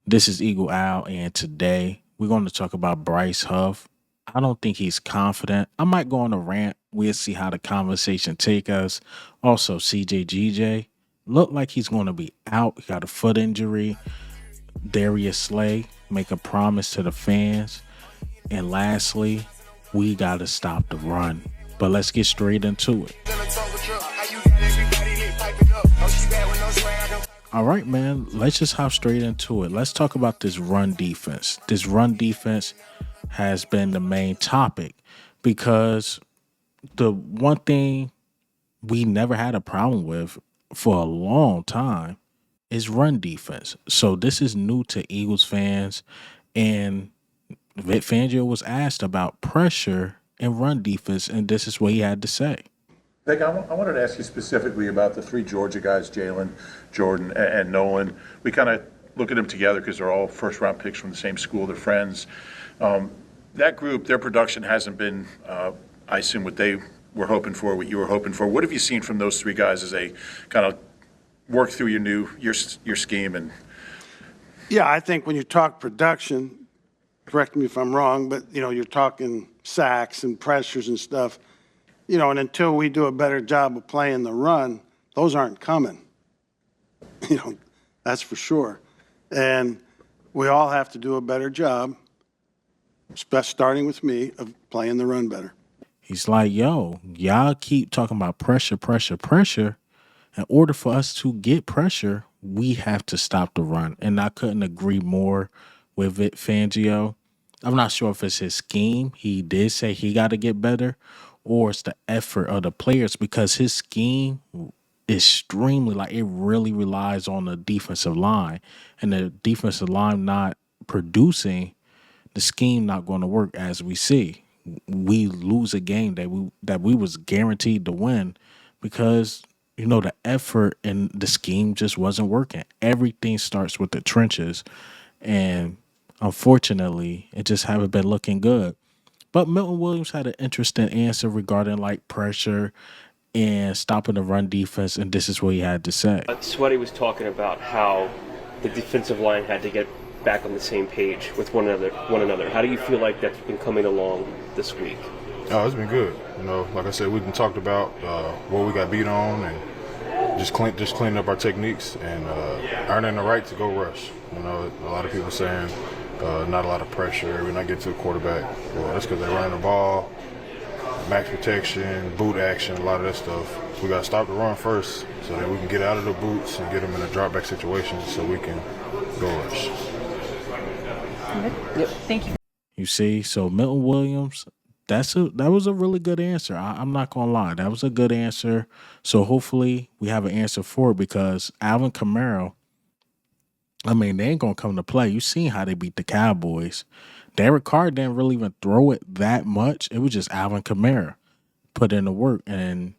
This is Eagle Owl, and today we're going to talk about Bryce Huff. I don't think he's confident. I might go on a rant. We'll see how the conversation take us. Also, CJGJ looked like he's going to be out. He got a foot injury. Darius Slay make a promise to the fans. And lastly, we got to stop the run. But let's get straight into it. All right, man. Let's just hop straight into it. Let's talk about this run defense. This run defense has been the main topic because the one thing we never had a problem with for a long time is run defense. So this is new to Eagles fans, and Vic Fangio was asked about pressure and run defense, and this is what he had to say. Vic, I wanted to ask you specifically about the three Georgia guys, Jalen, Jordan, and Nolan. We kind of look at them together because they're all first-round picks from the same school. They're friends. That group, their production hasn't been, I assume, what they were hoping for, what you were hoping for. What have you seen from those three guys as they kind of work through your scheme? And Yeah, I think when you talk production, correct me if I'm wrong, but, you're talking sacks and pressures and stuff, and until we do a better job of playing the run, those aren't coming. That's for sure. And we all have to do a better job, starting with me, of playing the run better. He's like, yo, y'all keep talking about pressure, pressure, pressure. In order for us to get pressure, we have to stop the run. And I couldn't agree more with it, Fangio. I'm not sure if it's his scheme. He did say he got to get better, or it's the effort of the players because his scheme extremely, like, it really relies on the defensive line. And the defensive line not producing, the scheme not going to work as we see. We lose a game that we was guaranteed to win because the effort and the scheme just wasn't working. Everything starts with the trenches, and unfortunately, it just haven't been looking good. But Milton Williams had an interesting answer regarding like pressure and stopping the run defense, and this is what he had to say. Sweaty was talking about how the defensive line had to get back on the same page with one another. How do you feel like that's been coming along this week? Oh, it's been good. Like I said, we've been talked about what we got beat on and just cleaning up our techniques and earning the right to go rush. A lot of people saying not a lot of pressure, we're not getting to the quarterback. Well, that's because they're running the ball, max protection, boot action, a lot of that stuff. We got to stop the run first so that we can get out of the boots and get them in a drop back situation so we can go rush. Yep. Thank you. You see, so Milton Williams, that was a really good answer. I'm not gonna lie, that was a good answer. So hopefully we have an answer for it because Alvin Kamara, I mean, they ain't gonna come to play. You seen how they beat the Cowboys. Derek Carr didn't really even throw it that much. It was just Alvin Kamara put in the work, and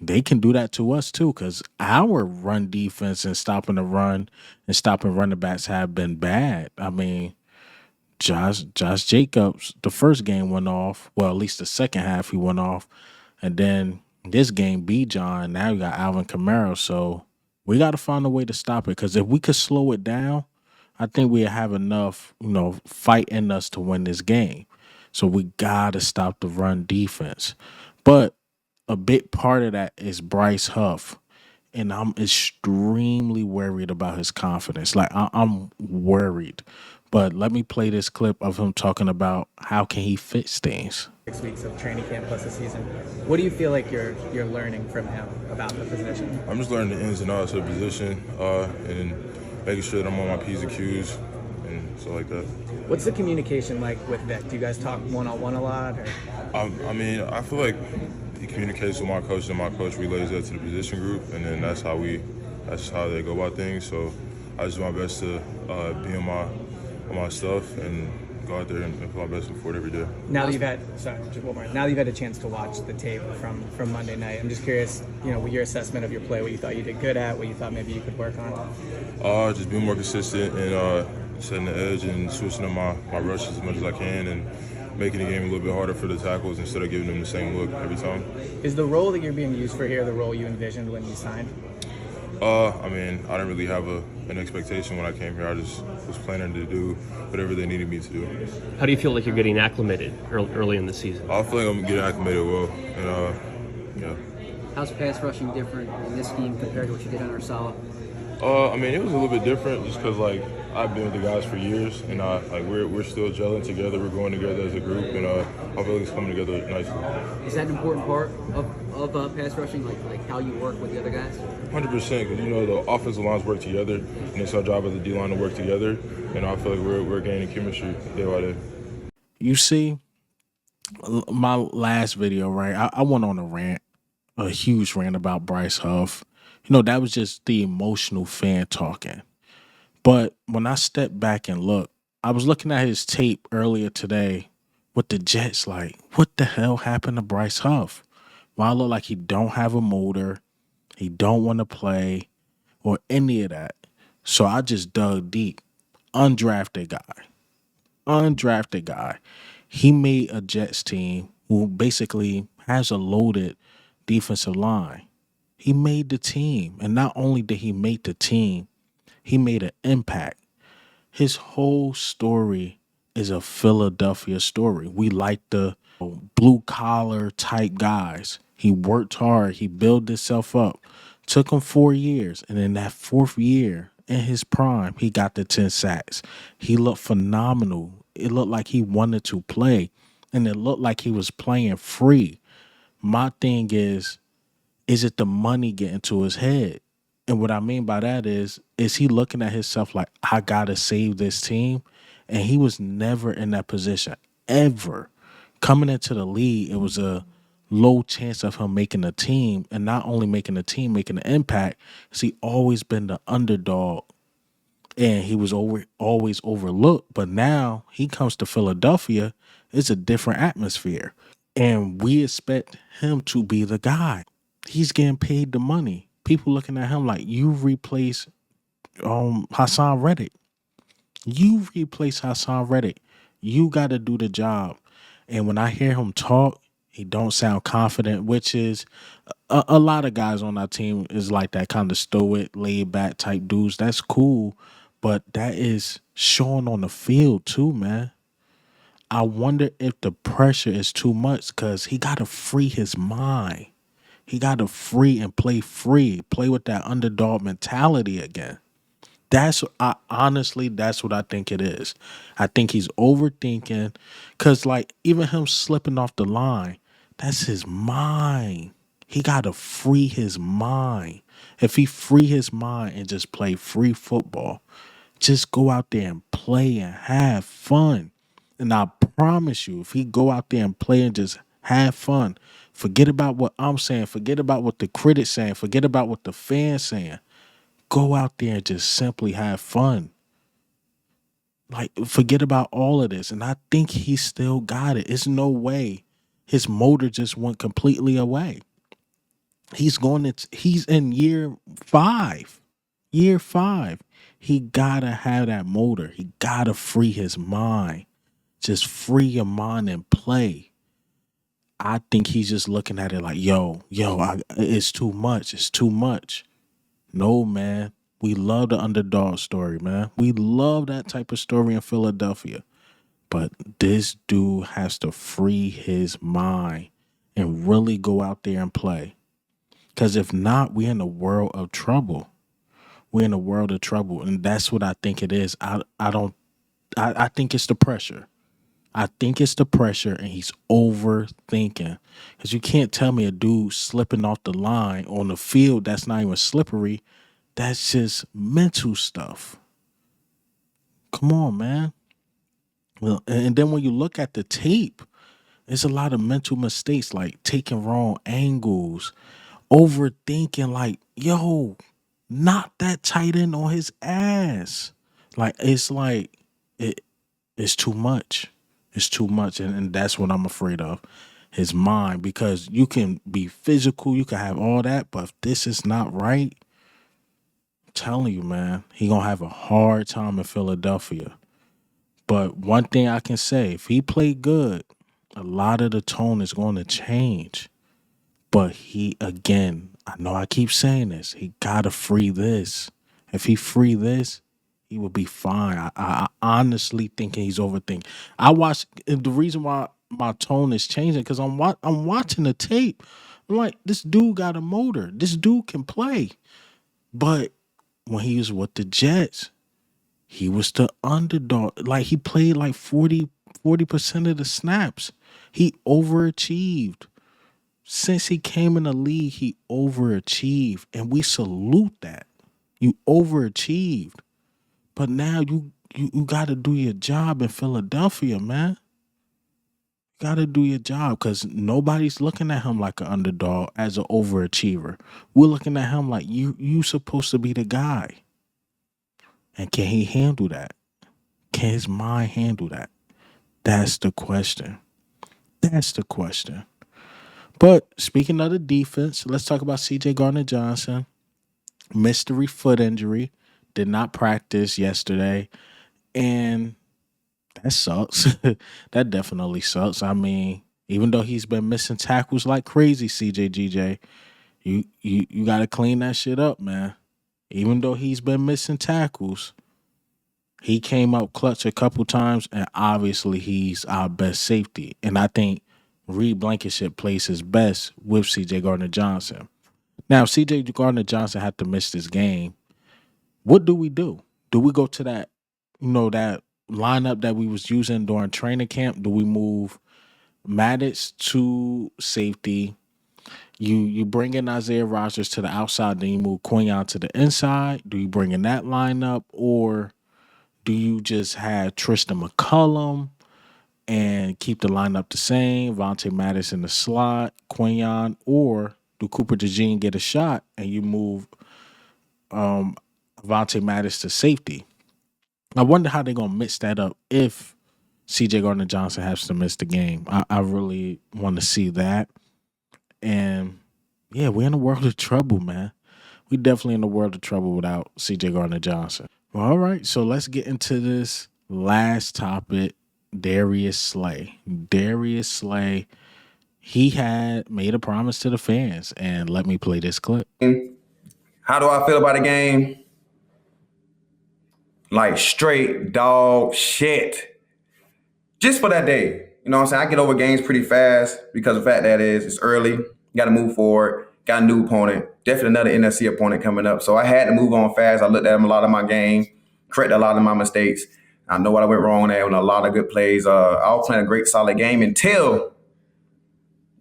they can do that to us too because our run defense and stopping the run and stopping running backs have been bad. I mean, Josh Jacobs, the first game went off. Well, at least the second half he went off. And then this game, B. John, now you got Alvin Kamara. So we got to find a way to stop it because if we could slow it down, I think we have enough, fight in us to win this game. So we got to stop the run defense. But a big part of that is Bryce Huff. And I'm extremely worried about his confidence. Like, I'm worried. But let me play this clip of him talking about how can he fix things. 6 weeks of training camp plus the season. What do you feel like you're learning from him about the position? I'm just learning the ins and outs of the position and making sure that I'm on my P's and Q's and stuff like that. What's the communication like with Vic? Do you guys talk one-on-one a lot? Or? I feel like he communicates with my coach and my coach relays that to the position group, and then that's how they go about things. So I just do my best to be on my stuff and go out there and put my best foot forward every day. Now that you've had a chance to watch the tape from Monday night, I'm just curious, with your assessment of your play, what you thought you did good at, what you thought maybe you could work on. Just being more consistent and setting the edge and switching up my rushes as much as I can and making the game a little bit harder for the tackles instead of giving them the same look every time. Is the role that you're being used for here the role you envisioned when you signed? I mean, I didn't really have an expectation when I came here. I just was planning to do whatever they needed me to do. How do you feel like you're getting acclimated early in the season? I feel like I'm getting acclimated well, and yeah. How's pass rushing different in this scheme compared to what you did under Saleh? I mean, it was a little bit different just because like I've been with the guys for years, and we're still gelling together. We're going together as a group, and I feel like it's coming together nicely. Is that an important part of pass rushing, like how you work with the other guys? 100%, because the offensive lines work together, and it's our job as a D line to work together, and I feel like we're gaining chemistry day by day. You see, my last video, right? I went on a huge rant about Bryce Huff. That was just the emotional fan talking. But when I stepped back and looked, I was looking at his tape earlier today with the Jets. Like, what the hell happened to Bryce Huff? Why look like he don't have a motor, he don't want to play, or any of that. So I just dug deep. Undrafted guy. He made a Jets team who basically has a loaded defensive line. He made the team. And not only did he make the team, he made an impact. His whole story is a Philadelphia story. We like the blue collar type guys. He worked hard. He built himself up. Took him 4 years. And in that fourth year, in his prime, he got the 10 sacks. He looked phenomenal. It looked like he wanted to play. And it looked like he was playing free. My thing is it the money getting to his head? And what I mean by that is he looking at himself like, I gotta save this team? And he was never in that position, ever. Coming into the league, it was a low chance of him making a team, and not only making a team, making an impact, because he always been the underdog, and he was always overlooked. But now he comes to Philadelphia, it's a different atmosphere. And we expect him to be the guy. He's getting paid the money. People looking at him like, you replace Hassan Reddick. You replace Hassan Reddick. You got to do the job. And when I hear him talk, he don't sound confident, which is a lot of guys on our team is like that kind of stoic, laid back type dudes. That's cool, but that is showing on the field too, man. I wonder if the pressure is too much because he got to free his mind. He got to play with that underdog mentality again. That's what I think it is. I think he's overthinking because like even him slipping off the line, that's his mind. He got to free his mind. If he free his mind and just play free football, just go out there and play and have fun. And I promise you, if he go out there and play and just have fun, forget about what I'm saying, forget about what the critics saying, forget about what the fans saying. Go out there and just simply have fun. Like, forget about all of this. And I think he still got it. It's no way his motor just went completely away. He's in year 5. Year 5. He gotta have that motor. He gotta free his mind. Just free your mind and play. I think he's just looking at it like, it's too much. It's too much. No, man. We love the underdog story, man. We love that type of story in Philadelphia. But this dude has to free his mind and really go out there and play. Because if not, we're in a world of trouble. We're in a world of trouble. And that's what I think it is. I think it's the pressure. I think it's the pressure, and he's overthinking. Because you can't tell me a dude slipping off the line on the field that's not even slippery. That's just mental stuff. Come on, man. Well, and then when you look at the tape, there's a lot of mental mistakes, like taking wrong angles, overthinking, like, knock that tight end on his ass. Like, it's too much. It's too much. And that's what I'm afraid of. His mind, because you can be physical, you can have all that, but if this is not right, I'm telling you, man, he gonna have a hard time in Philadelphia. But one thing I can say, if he played good, a lot of the tone is going to change. But he, again, I know I keep saying this. He gotta free this. If he free this, he would be fine. I honestly think he's overthinking. I watch and the reason why my tone is changing because I'm watching the tape. I'm like, this dude got a motor. This dude can play. But when he was with the Jets, he was the underdog. Like he played like 40% of the snaps. He overachieved. Since he came in the league, he overachieved. And we salute that. You overachieved. But now you gotta do your job in Philadelphia, man. You gotta do your job because nobody's looking at him like an underdog as an overachiever. We're looking at him like you supposed to be the guy. And can he handle that? Can his mind handle that? That's the question. That's the question. But speaking of the defense, let's talk about CJ Gardner-Johnson. Mystery foot injury. Did not practice yesterday. And that sucks. That definitely sucks. I mean, even though he's been missing tackles like crazy, CJGJ, you got to clean that shit up, man. Even though he's been missing tackles, he came out clutch a couple times, and obviously he's our best safety. And I think Reed Blankenship plays his best with CJ Gardner-Johnson. Now, if CJ Gardner-Johnson had to miss this game, what do we do? Do we go to that, that lineup that we was using during training camp? Do we move Maddox to safety? You bring in Isaiah Rodgers to the outside, then you move Quinyon to the inside. Do you bring in that lineup, or do you just have Tristan McCullum and keep the lineup the same? Vontae Maddox in the slot, Quinyon, or do Cooper DeJean get a shot and you move Vontae Maddox to safety? I wonder how they're gonna mix that up if CJ Gardner-Johnson has to miss the game. I really want to see that. And yeah, we're in a world of trouble, man. We definitely in a world of trouble without CJ Gardner-Johnson. Well, all right, so let's get into this last topic. Darius Slay. Darius Slay, he had made a promise to the fans, and let me play this clip. How do I feel about the game? Like straight dog shit. Just for that day. You know what I'm saying? I get over games pretty fast because the fact that it's early. You got to move forward. Got a new opponent. Definitely another NFC opponent coming up. So I had to move on fast. I looked at a lot of my game, corrected a lot of my mistakes. I know what I went wrong there on a lot of good plays. I was playing a great, solid game until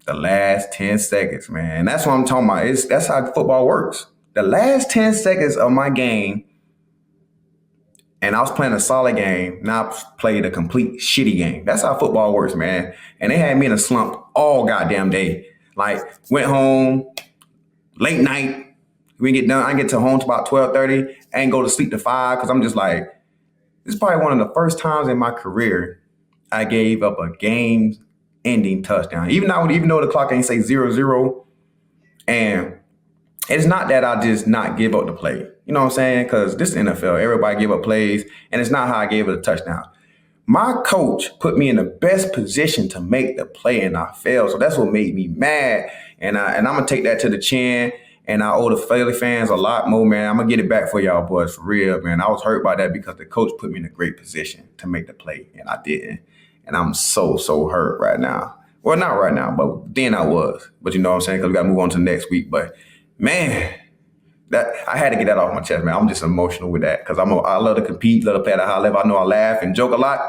the last 10 seconds, man. That's what I'm talking about. That's how football works. The last 10 seconds of my game, and I was playing a solid game. Now I played a complete shitty game. That's how football works, man. And they had me in a slump all goddamn day. Like, went home, late night. We get done. I get to home to about 12:30. I ain't go to sleep to 5 because I'm just like, this is probably one of the first times in my career I gave up a game-ending touchdown. Even though the clock ain't say 0-0, and it's not that I just not give up the play. You know what I'm saying? Because this is NFL. Everybody give up plays, and it's not how I gave it a touchdown. My coach put me in the best position to make the play, and I failed. So that's what made me mad. And I'm going to take that to the chin. And I owe the Philly fans a lot more, man. I'm going to get it back for y'all boys, for real, man. I was hurt by that because the coach put me in a great position to make the play, and I didn't. And I'm so hurt right now. Well, not right now, but then I was. But you know what I'm saying? Because we got to move on to next week. But, man, that I had to get that off my chest, man. I'm just emotional with that because I love to compete, love to play at a high level. I know I laugh and joke a lot,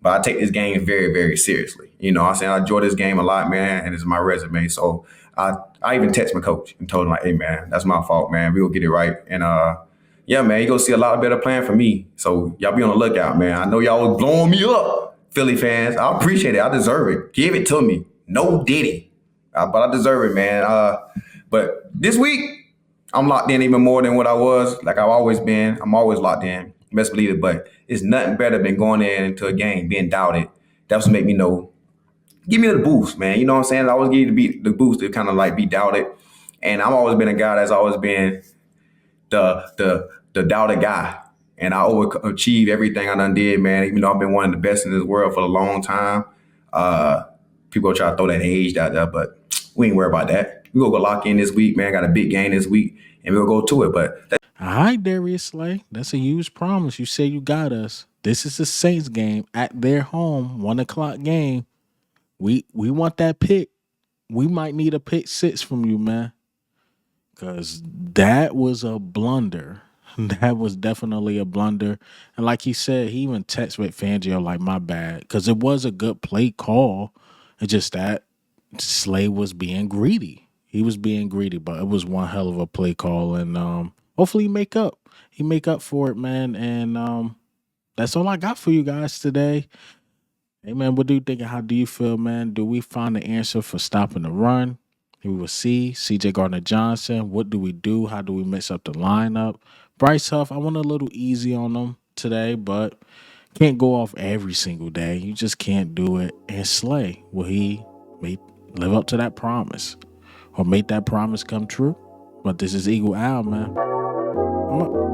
but I take this game very, very seriously. You know what I'm saying? I enjoy this game a lot, man, and it's my resume. So I even text my coach and told him, like, hey, man, that's my fault, man. We will get it right. And, yeah, man, you're going to see a lot of better playing from me. So y'all be on the lookout, man. I know y'all was blowing me up, Philly fans. I appreciate it. I deserve it. Give it to me. No diddy. But I deserve it, man. But this week, I'm locked in even more than what I was. Like I've always been. I'm always locked in. Best believe it. But it's nothing better than going into a game, being doubted. That's what make me know. Give me the boost, man. You know what I'm saying? I always give you the boost to kind of like be doubted. And I've always been a guy that's always been the doubted guy. And I overachieved everything I done did, man. Even though I've been one of the best in this world for a long time. People try to throw that age out there, but we ain't worried about that. We gonna go lock in this week, man. Got a big game this week, and we'll go to it. But All right, Darius Slay. That's a huge promise. You say you got us. This is the Saints game at their home, 1:00 game. We want that pick. We might need a pick 6 from you, man. Cause that was a blunder. That was definitely a blunder. And like he said, he even texted with Fangio like, my bad. Because it was a good play call. It's just that Slay was being greedy. He was being greedy, but it was one hell of a play call. And hopefully he make up. He make up for it, man. And that's all I got for you guys today. Hey, man, what do you think? How do you feel, man? Do we find the answer for stopping the run? We will see. CJ Gardner-Johnson, what do we do? How do we mix up the lineup? Bryce Huff, I went a little easy on him today, but can't go off every single day. You just can't do it. And Slay, will he live up to that promise or make that promise come true? But this is Eagle Al, man. I'm up.